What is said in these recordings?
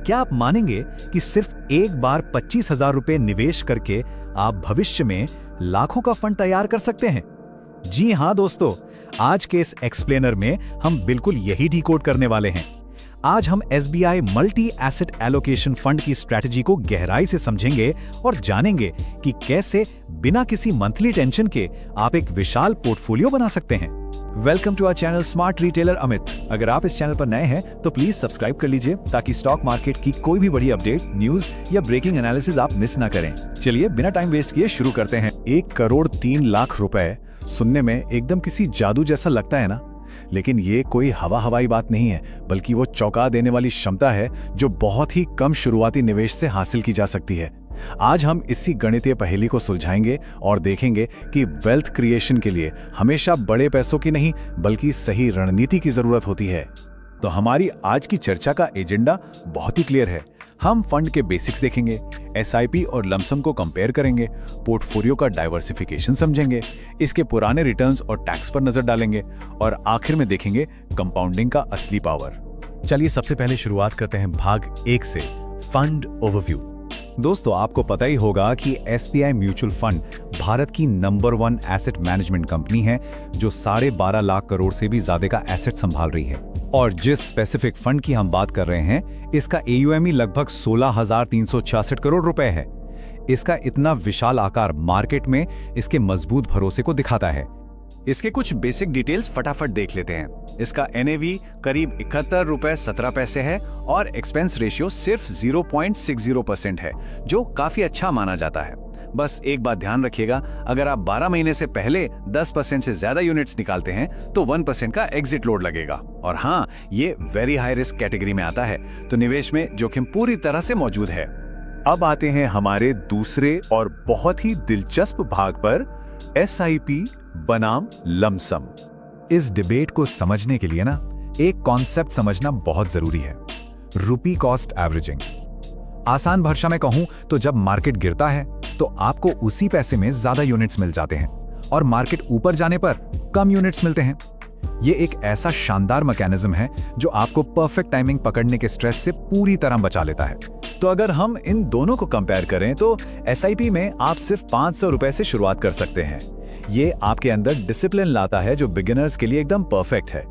क्या आप मानेंगे कि सिर्फ एक बार 25,000 रुपए निवेश करके आप भविष्य में लाखों का फंड तैयार कर सकते हैं? जी हां दोस्तों, आज के इस एक्सप्लेनर में हम बिल्कुल यही डिकोड करने वाले हैं। आज हम SBI multi asset allocation fund की स्ट्रैटेजी को गहराई से समझेंगे और जानेंगे कि कैसे बिना किसी मंथली टेंशन के आप एक विशाल पोर्टफोलियो बना सकते हैं। Welcome to our channel smart retailer Amit. अगर आप इस चैनल पर नए हैं तो प्लीज सब्सक्राइब कर लीजिए ताकि स्टॉक मार्केट की कोई भी बड़ी अपडेट, न्यूज या ब्रेकिंग एनालिसिस आप मिस ना करें। चलिए बिना टाइम वेस्ट किए शुरू करते हैं। 1 करोड़ 3 लाख रुपए सुनने में एकदम किसी जादू जैसा लगता है ना, लेकिन ये कोई हवाई बात नहीं है, बल्कि वो चौंका देने वाली क्षमता है जो बहुत ही कम शुरुआती निवेश से हासिल की जा सकती है। आज हम इसी गणितीय पहेली को सुलझाएंगे और देखेंगे कि वेल्थ क्रिएशन के लिए हमेशा बड़े पैसों की नहीं बल्कि सही रणनीति की जरूरत होती है। तो हमारी आज की चर्चा का एजेंडा बहुत ही क्लियर है। हम फंड के बेसिक्स देखेंगे, SIP और लमसम को कंपेयर करेंगे, पोर्टफोलियो का डाइवर्सिफिकेशन समझेंगे, इसके पुराने रिटर्न्स और टैक्स पर नजर डालेंगे और आखिर में देखेंगे कंपाउंडिंग का असली पावर। चलिए सबसे पहले शुरुआत करते हैं भाग 1 से, फंड ओवरव्यू। दोस्तों, आपको पता ही होगा कि SBI म्यूचुअल फंड भारत की नंबर 1 एसेट मैनेजमेंट कंपनी है जो 12.5 लाख करोड़ से भी ज्यादा का एसेट संभाल रही है। और जिस स्पेसिफिक फंड की हम बात कर रहे हैं, इसका AUM ही लगभग 16,366 करोड़ रुपए है। इसका इतना विशाल आकार मार्केट में इसके मजबूत भरोसे को दिखाता है। इसके कुछ बेसिक डिटेल्स फटाफट देख लेते हैं। इसका NAV करीब 71 रुपए 17 पैसे है और एक्सपेंस रेशियो सिर्फ 0.60% है, जो काफी अच्छा माना जाता है। बस एक बात ध्यान रखिएगा, अगर आप 12 महीने से पहले 10% से ज्यादा यूनिट्स निकालते हैं तो 1% का एग्जिट लोड लगेगा। और हाँ, ये वेरी हाई रिस्क कैटेगरी में आता है, तो निवेश में जोखिम पूरी तरह से मौजूद है। अब आते हैं हमारे दूसरे और बहुत ही दिलचस्प भाग पर, SIP बनाम लमसम। इस डिबेट को समझने के लिए ना एक कॉन्सेप्ट समझना बहुत जरूरी है, रुपी कॉस्ट एवरेजिंग। आसान भाषा में कहूं तो जब मार्केट गिरता है तो आपको उसी पैसे में ज्यादा यूनिट्स मिल जाते हैं और मार्केट ऊपर जाने पर कम यूनिट्स मिलते हैं। ये एक ऐसा शानदार मैकेनिज्म है जो आपको परफेक्ट टाइमिंग पकड़ने के स्ट्रेस से पूरी तरह बचा लेता है। तो अगर हम इन दोनों को कंपेयर करें तो SIP में आप सिर्फ 500 रुपए से शुरुआत कर सकते हैं। ये आपके अंदर डिसिप्लिन लाता है जो बिगिनर्स के लिए एकदम परफेक्ट है।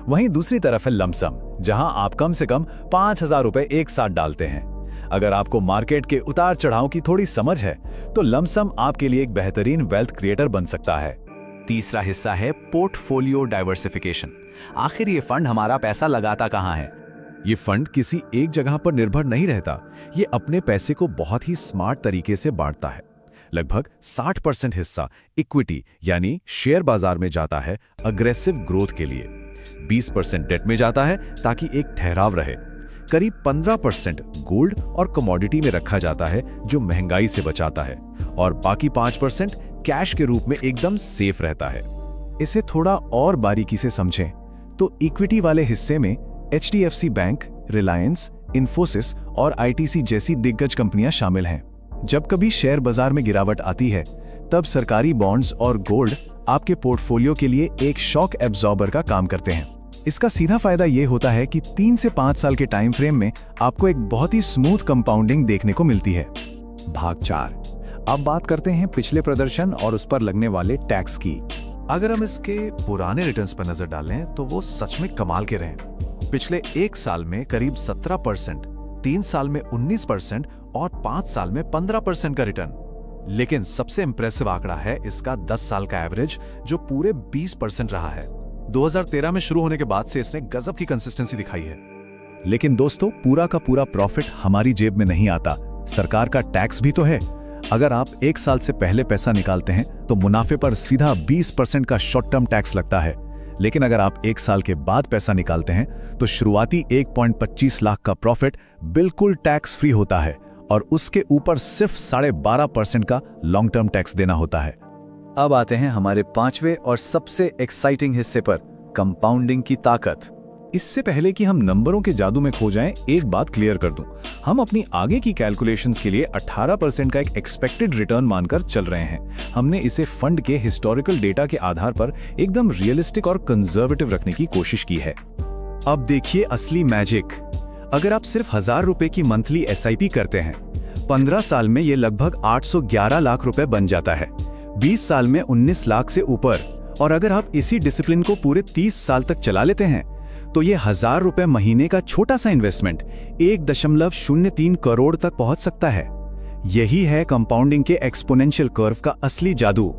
वहीं दूसरी तरफ है लमसम, जहां आप कम से कम 5,000 रुपए एक साथ डालते हैं। अगर आपको मार्केट के उतार चढ़ाव की थोड़ी समझ है तो लमसम आपके लिए एक बेहतरीन वेल्थ क्रिएटर बन सकता है। तीसरा हिस्सा है पोर्टफोलियो डाइवर्सिफिकेशन। आखिर ये फंड हमारा पैसा लगाता कहां है? ये फंड किसी एक जगह पर निर्भर नहीं रहता। ये अपने पैसे को बहुत ही स्मार्ट तरीके से बांटता है। लगभग 60% हिस्सा इक्विटी यानी शेयर बाजार में जाता है अग्रेसिव ग्रोथ के लिए, 20% डेट में जाता है ताकि एक ठहराव रहे, करीब 15% गोल्ड और कमोडिटी में रखा जाता है जो महंगाई से बचाता है, और बाकी 5% कैश के रूप में एकदम सेफ रहता है। इसे थोड़ा और बारीकी से समझें तो इक्विटी वाले हिस्से में HDFC बैंक, रिलायंस, इन्फोसिस और ITC जैसी दिग्गज कंपनियां शामिल हैं। जब कभी शेयर बाजार में गिरावट आती है तब सरकारी बॉन्ड्स और गोल्ड आपके पोर्टफोलियो के लिए एक शॉक एब्जॉर्बर का काम करते हैं। इसका सीधा फायदा यह होता है कि 3 से 5 साल के टाइम फ्रेम में आपको एक बहुत ही स्मूथ कंपाउंडिंग देखने को मिलती है। भाग 4, अब बात करते हैं पिछले प्रदर्शन और उस पर लगने वाले टैक्स की। अगर हम इसके पुराने रिटर्न्स पर नजर डालें तो वो सच में कमाल के रहे। पिछले 1 साल में करीब 17%, 3 साल में 19% और 5 साल में 15% का रिटर्न। लेकिन सबसे इंप्रेसिव आंकड़ा है इसका 10 साल का एवरेज जो पूरे 20% रहा है। 2013 में शुरू होने के बाद से इसने गजब की कंसिस्टेंसी दिखाई है। लेकिन दोस्तों, पूरा का पूरा प्रॉफिट हमारी जेब में नहीं आता, सरकार का टैक्स भी तो है। अगर आप 1 साल से पहले पैसा निकालते हैं तो मुनाफे पर सीधा 20% का शॉर्ट टर्म टैक्स लगता है। लेकिन अगर आप 1 साल के बाद पैसा निकालते हैं तो शुरुआती 1.25 लाख का प्रॉफिट बिल्कुल टैक्स फ्री होता है और उसके ऊपर सिर्फ 12.5% का लॉन्ग टर्म टैक्स देना होता है। अब आते हैं हमारे 5वें और सबसे एक्साइटिंग हिस्से पर, कंपाउंडिंग की ताकत। इससे पहले कि हम नंबरों के जादू में खो जाएं, एक बात क्लियर कर दूं, हम अपनी आगे की कैलकुलेशंस के लिए 18% का एक एक्सपेक्टेड रिटर्न मानकर चल रहे हैं। हमने इसे फंड के हिस्टोरिकल डेटा के आधार पर एकदम रियलिस्टिक और कंजर्वेटिव रखने की कोशिश की है। अब देखिए असली मैजिक। अगर आप सिर्फ 1000 रुपए की मंथली एसआईपी करते हैं, 15 साल में ये लगभग 811 लाख रुपए बन जाता है, 20 साल में 19 लाख से ऊपर। और अगर आप इसी डिसिप्लिन को पूरे 30 साल तक चला लेते हैं तो ये 1000 रुपए महीने का छोटा सा इन्वेस्टमेंट 1.03 करोड़ तक पहुंच सकता है। यही है कंपाउंडिंग के एक्सपोनेंशियल कर्व का असली जादू।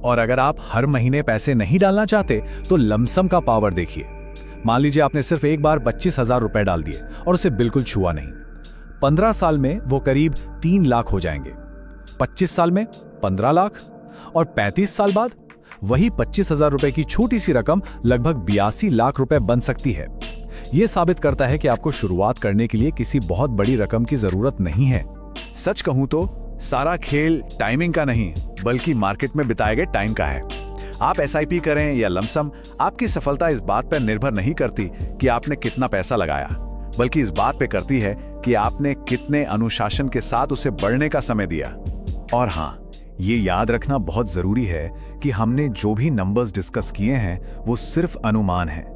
और अगर आप हर महीने पैसे नहीं डालना चाहते तो लमसम का पावर देखिए। मान लीजिए आपने सिर्फ एक बार 25,000 रुपए डाल दिए और उसे बिल्कुल छुआ नहीं। 15 साल में वो करीब 3 लाख हो जाएंगे, 25 साल में 15 लाख और 35 साल बाद वही 25,000 रुपए की छोटी सी रकम लगभग 82 लाख रुपए बन सकती है। यह साबित करता है कि आपको शुरुआत करने के लिए किसी बहुत बड़ी रकम की जरूरत नहीं है। सच कहूं तो सारा खेल टाइमिंग का नहीं बल्कि मार्केट में बिताए गए टाइम का है। आप एसआईपी करें या लमसम, आपकी सफलता इस बात पर निर्भर नहीं करती कि आपने कितना पैसा लगाया, बल्कि इस बात पे करती है कि आपने कितने अनुशासन के साथ उसे बढ़ने का समय दिया। और हाँ, ये याद रखना बहुत जरूरी है कि हमने जो भी नंबर्स डिस्कस किए हैं वो सिर्फ अनुमान हैं।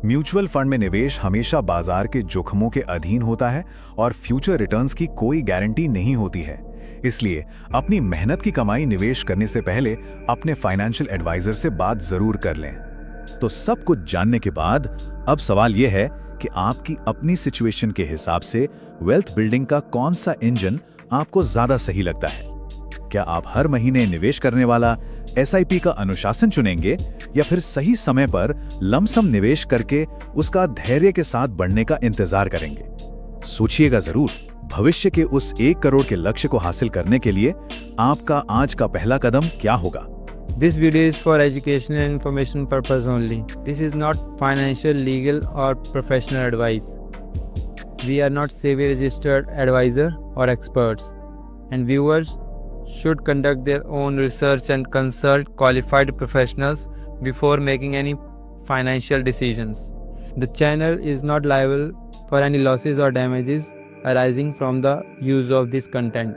म्यूचुअल फंड में निवेश हमेशा बाजार के जोखिमों के अधीन होता है और फ्यूचर रिटर्न्स की कोई गारंटी नहीं होती है। इसलिए अपनी मेहनत की कमाई निवेश करने से पहले अपने फाइनेंशियल एडवाइजर से बात जरूर कर लें। तो सब कुछ जानने के बाद अब सवाल यह है कि आपकी अपनी सिचुएशन के हिसाब से वेल्थ बिल्डिंग का कौन सा इंजन आपको ज्यादा सही लगता है। क्या आप हर महीने निवेश करने वाला एसआईपी का अनुशासन चुनेंगे या फिर सही समय पर लमसम निवेश करके उसका धैर्य के साथ बढ़ने का इंतजार करेंगे? सोचिएगा जरूर। भविष्य के उस 1 करोड़ के लक्ष्य को हासिल करने के लिए आपका आज का पहला कदम क्या होगा? This video is for educational and information purpose only. This is not financial, legal or professional advice. We are not SEBI registered advisor or experts, and viewers should conduct their own research and consult qualified professionals before making any financial decisions. The channel is not liable for any losses or damages arising from the use of this content.